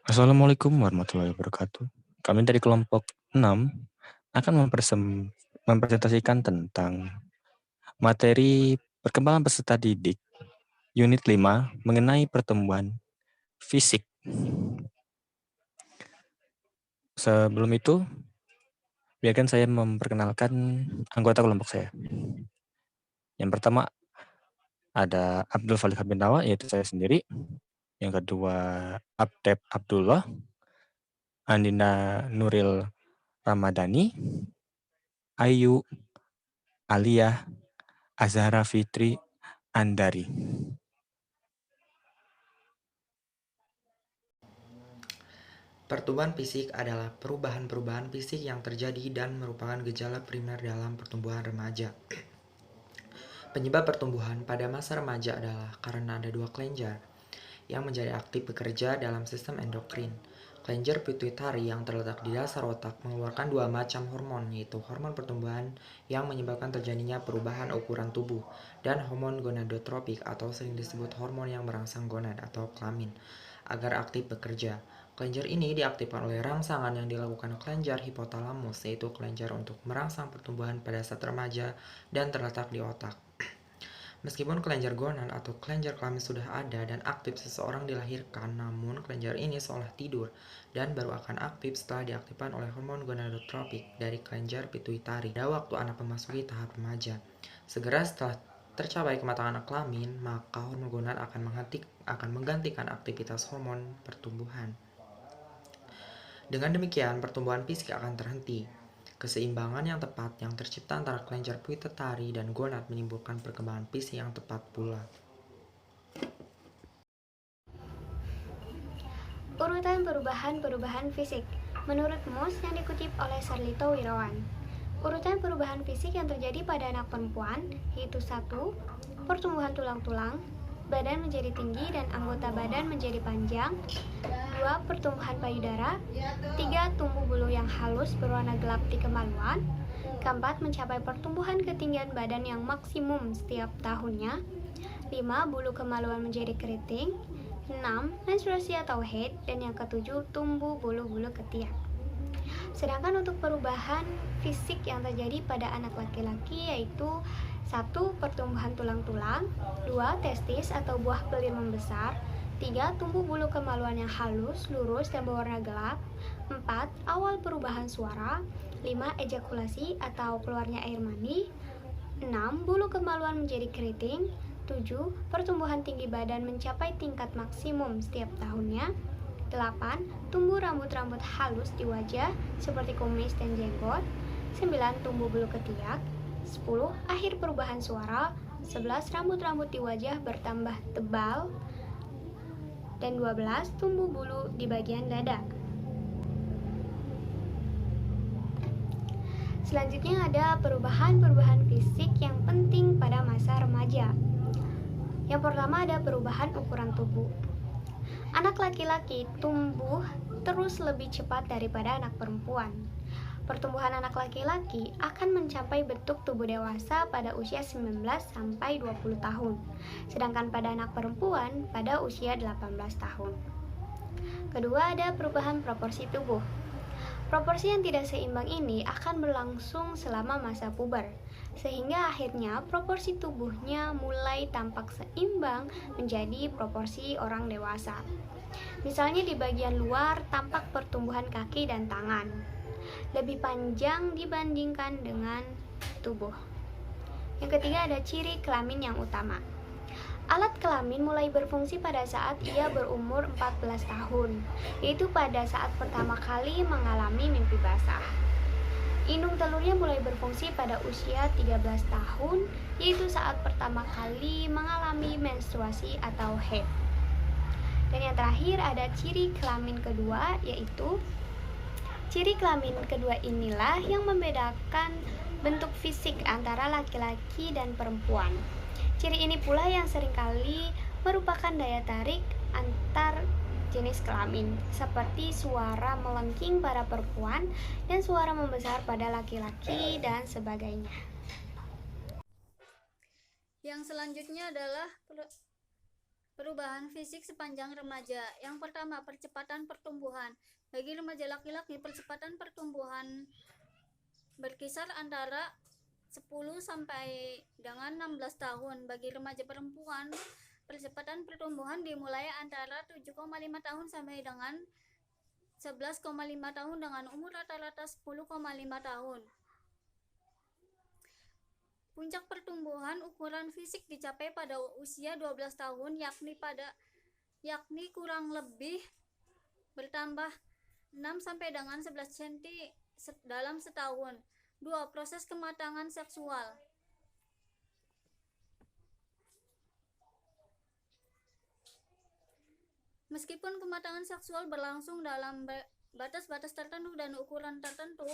Assalamualaikum warahmatullahi wabarakatuh. Kami dari kelompok 6 akan mempresentasikan tentang materi perkembangan peserta didik unit 5 mengenai pertumbuhan fisik. Sebelum itu, biarkan saya memperkenalkan anggota kelompok saya. Yang pertama ada Abdul Falik Habindawa, yaitu saya sendiri. Yang kedua Abdeb Abdullah, Andina Nuril Ramadhani, Ayu Aliyah Azhara Fitri Andari. Pertumbuhan fisik adalah perubahan-perubahan fisik yang terjadi dan merupakan gejala primer dalam pertumbuhan remaja. Penyebab pertumbuhan pada masa remaja adalah karena ada dua kelenjar yang menjadi aktif bekerja dalam sistem endokrin. Kelenjar pituitari yang terletak di dasar otak mengeluarkan dua macam hormon, yaitu hormon pertumbuhan yang menyebabkan terjadinya perubahan ukuran tubuh dan hormon gonadotropik atau sering disebut hormon yang merangsang gonad atau kelamin agar aktif bekerja. Kelenjar ini diaktifkan oleh rangsangan yang dilakukan kelenjar hipotalamus, yaitu kelenjar untuk merangsang pertumbuhan pada saat remaja dan terletak di otak. Meskipun kelenjar gonad atau kelenjar kelamin sudah ada dan aktif seseorang dilahirkan, namun kelenjar ini seolah tidur dan baru akan aktif setelah diaktifkan oleh hormon gonadotropik dari kelenjar pituitari pada waktu anak memasuki tahap remaja. Segera setelah tercapai kematangan anak kelamin, maka hormon gonad akan menggantikan aktivitas hormon pertumbuhan. Dengan demikian, pertumbuhan fisik akan terhenti. Keseimbangan yang tepat yang tercipta antara kelenjar pituitari dan gonad menimbulkan perkembangan fisik yang tepat pula. Urutan perubahan fisik menurut Mus yang dikutip oleh Sarlito Wirawan. Urutan perubahan fisik yang terjadi pada anak perempuan yaitu 1. Pertumbuhan tulang-tulang, badan menjadi tinggi dan anggota badan menjadi panjang. 2. Pertumbuhan payudara. 3. Tumbuh bulu yang halus berwarna gelap di kemaluan. Keempat, mencapai pertumbuhan ketinggian badan yang maksimum setiap tahunnya. 5. Bulu kemaluan menjadi keriting. 6. Menstruasi atau haid. Dan yang ketujuh, tumbuh bulu-bulu ketiak. Sedangkan untuk perubahan fisik yang terjadi pada anak laki-laki yaitu 1. Pertumbuhan tulang-tulang. 2. Testis atau buah pelir membesar. 3. Tumbuh bulu kemaluan yang halus, lurus, dan berwarna gelap. 4. Awal perubahan suara. 5. Ejakulasi atau keluarnya air mani. 6. Bulu kemaluan menjadi keriting. 7. Pertumbuhan tinggi badan mencapai tingkat maksimum setiap tahunnya. 8. Tumbuh rambut-rambut halus di wajah seperti kumis dan jenggot. 9. Tumbuh bulu ketiak. 10. Akhir perubahan suara. 11. Rambut-rambut di wajah bertambah tebal. Dan 12. Tumbuh bulu di bagian dada. Selanjutnya ada perubahan-perubahan fisik yang penting pada masa remaja. Yang pertama ada perubahan ukuran tubuh. Anak laki-laki tumbuh terus lebih cepat daripada anak perempuan. Pertumbuhan anak laki-laki akan mencapai bentuk tubuh dewasa pada usia 19 sampai 20 tahun, sedangkan pada anak perempuan pada usia 18 tahun. Kedua, ada perubahan proporsi tubuh. Proporsi yang tidak seimbang ini akan berlangsung selama masa puber, sehingga akhirnya proporsi tubuhnya mulai tampak seimbang menjadi proporsi orang dewasa. Misalnya di bagian luar tampak pertumbuhan kaki dan tangan lebih panjang dibandingkan dengan tubuh. Yang ketiga ada ciri kelamin yang utama. Alat kelamin mulai berfungsi pada saat ia berumur 14 tahun, yaitu pada saat pertama kali mengalami mimpi basah. Indung telurnya mulai berfungsi pada usia 13 tahun, yaitu saat pertama kali mengalami menstruasi atau haid. Dan yang terakhir ada ciri kelamin kedua, yaitu ciri kelamin kedua inilah yang membedakan bentuk fisik antara laki-laki dan perempuan. Ciri ini pula yang seringkali merupakan daya tarik antar jenis kelamin, seperti suara melengking pada perempuan dan suara membesar pada laki-laki dan sebagainya. Yang selanjutnya adalah Perubahan fisik sepanjang remaja. Yang pertama, percepatan pertumbuhan. Bagi remaja laki-laki, percepatan pertumbuhan berkisar antara 10 sampai dengan 16 tahun. Bagi remaja perempuan, percepatan pertumbuhan dimulai antara 7,5 tahun sampai dengan 11,5 tahun dengan umur rata-rata 10,5 tahun. Puncak pertumbuhan ukuran fisik dicapai pada usia 12 tahun, yakni kurang lebih bertambah 6 sampai dengan 11 cm dalam setahun. 2. Proses kematangan seksual. Meskipun kematangan seksual berlangsung dalam batas-batas tertentu dan ukuran tertentu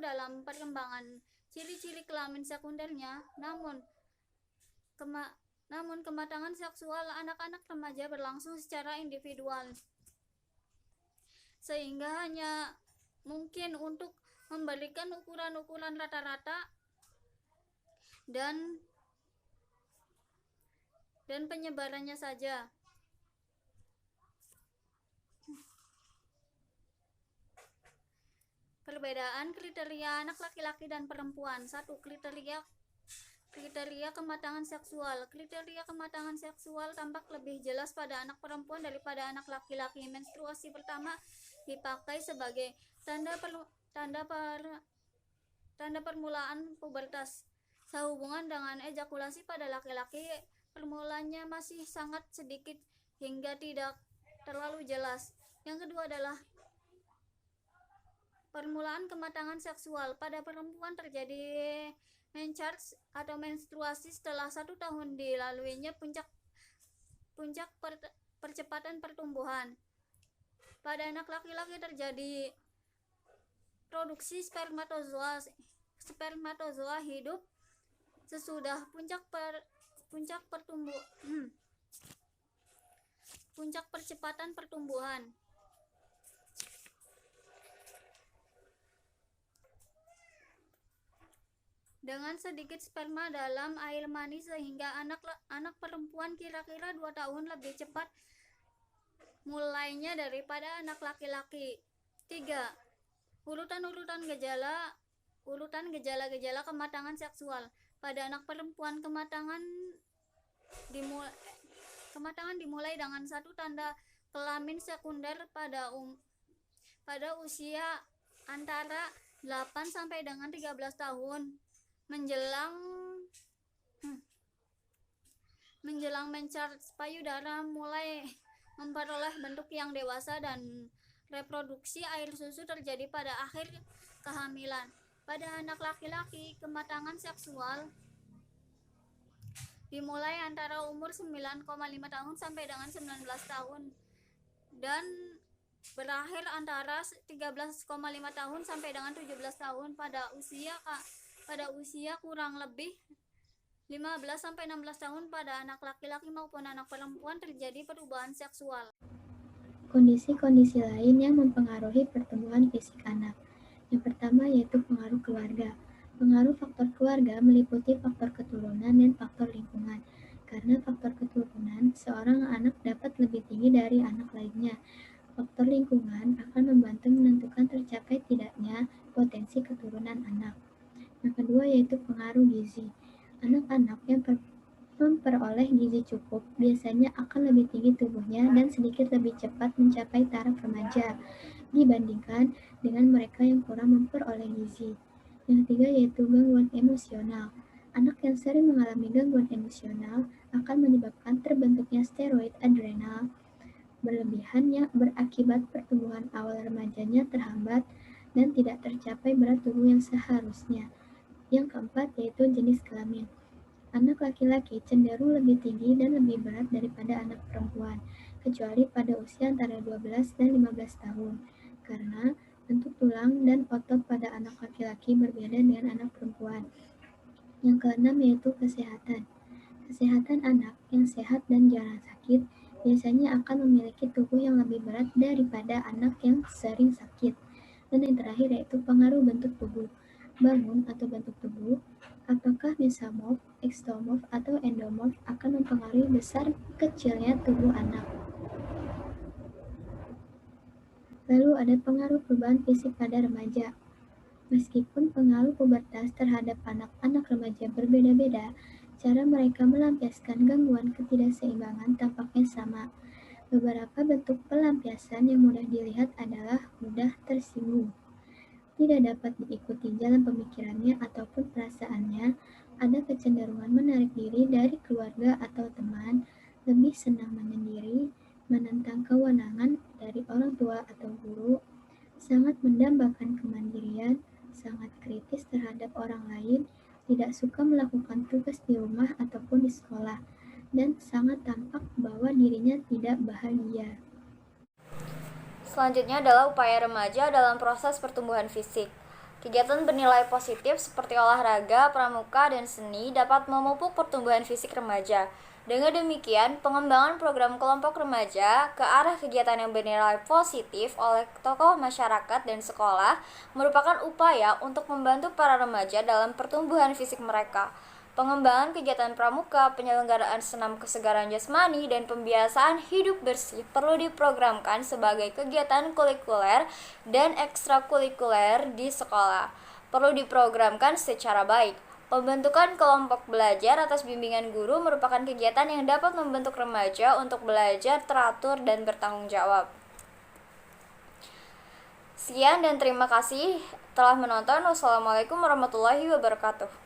dalam perkembangan ciri-ciri kelamin sekundernya, namun kematangan seksual anak-anak remaja berlangsung secara individual, sehingga hanya mungkin untuk memberikan ukuran-ukuran rata-rata dan penyebarannya saja. Perbedaan kriteria anak laki-laki dan perempuan. 1. Kriteria kematangan seksual. Kriteria kematangan seksual tampak lebih jelas pada anak perempuan daripada anak laki-laki. Menstruasi pertama dipakai sebagai tanda permulaan pubertas. Sehubungan dengan ejakulasi pada laki-laki, permulaannya masih sangat sedikit hingga tidak terlalu jelas. Yang kedua adalah permulaan kematangan seksual. Pada perempuan terjadi mencharge atau menstruasi setelah 1 tahun dilaluinya puncak percepatan pertumbuhan. Pada anak laki-laki terjadi produksi spermatozoa hidup sesudah puncak percepatan pertumbuhan. Dengan sedikit sperma dalam air mani sehingga anak perempuan kira-kira 2 tahun lebih cepat mulainya daripada anak laki-laki. 3. Urutan gejala-gejala kematangan seksual. Pada anak perempuan kematangan dimulai dengan 1 tanda kelamin sekunder pada usia antara 8 sampai dengan 13 tahun. Menjelang mencharge, payudara mulai memperoleh bentuk yang dewasa dan reproduksi air susu terjadi pada akhir kehamilan. Pada anak laki-laki, kematangan seksual dimulai antara umur 9,5 tahun sampai dengan 19 tahun dan berakhir antara 13,5 tahun sampai dengan 17 tahun pada usia kurang lebih 15 sampai 16 tahun. Pada anak laki-laki maupun anak perempuan terjadi perubahan seksual. Kondisi-kondisi lain yang mempengaruhi pertumbuhan fisik anak. Yang pertama yaitu pengaruh keluarga. Pengaruh faktor keluarga meliputi faktor keturunan dan faktor lingkungan. Karena faktor keturunan, seorang anak dapat lebih tinggi dari anak lainnya. Faktor lingkungan akan membantu menentukan tercapai tidaknya potensi keturunan anak. Yang kedua yaitu pengaruh gizi. Anak-anak yang memperoleh gizi cukup biasanya akan lebih tinggi tubuhnya dan sedikit lebih cepat mencapai taraf remaja dibandingkan dengan mereka yang kurang memperoleh gizi. Yang ketiga yaitu gangguan emosional. Anak yang sering mengalami gangguan emosional akan menyebabkan terbentuknya steroid adrenal berlebihan yang berakibat pertumbuhan awal remajanya terhambat dan tidak tercapai berat tubuh yang seharusnya. Yang keempat yaitu jenis kelamin. Anak laki-laki cenderung lebih tinggi dan lebih berat daripada anak perempuan, kecuali pada usia antara 12 dan 15 tahun, karena bentuk tulang dan otot pada anak laki-laki berbeda dengan anak perempuan. Yang keenam yaitu kesehatan. Kesehatan anak yang sehat dan jarang sakit biasanya akan memiliki tubuh yang lebih berat daripada anak yang sering sakit. Dan yang terakhir yaitu pengaruh bentuk tubuh. Bangun atau bentuk tubuh Apakah mesomorf, ektomorf, atau endomorf akan mempengaruhi besar kecilnya tubuh anak. Lalu ada pengaruh perubahan fisik pada remaja. Meskipun pengaruh pubertas terhadap anak-anak remaja berbeda-beda, cara mereka melampiaskan gangguan ketidakseimbangan tampaknya sama. Beberapa bentuk pelampiasan yang mudah dilihat adalah mudah tersinggung, tidak dapat diikuti jalan pemikirannya ataupun perasaannya, ada kecenderungan menarik diri dari keluarga atau teman, lebih senang menyendiri, menentang kewenangan dari orang tua atau guru, sangat mendambakan kemandirian, sangat kritis terhadap orang lain, tidak suka melakukan tugas di rumah ataupun di sekolah, dan sangat tampak bahwa dirinya tidak bahagia. Selanjutnya adalah upaya remaja dalam proses pertumbuhan fisik. Kegiatan bernilai positif seperti olahraga, pramuka, dan seni dapat memupuk pertumbuhan fisik remaja. Dengan demikian, pengembangan program kelompok remaja ke arah kegiatan yang bernilai positif oleh tokoh masyarakat dan sekolah merupakan upaya untuk membantu para remaja dalam pertumbuhan fisik mereka. Pengembangan kegiatan pramuka, penyelenggaraan senam kesegaran jasmani, dan pembiasaan hidup bersih perlu diprogramkan sebagai kegiatan kulikuler dan ekstrakurikuler di sekolah. Perlu diprogramkan secara baik. Pembentukan kelompok belajar atas bimbingan guru merupakan kegiatan yang dapat membentuk remaja untuk belajar teratur dan bertanggung jawab. Sekian dan terima kasih telah menonton. Wassalamualaikum warahmatullahi wabarakatuh.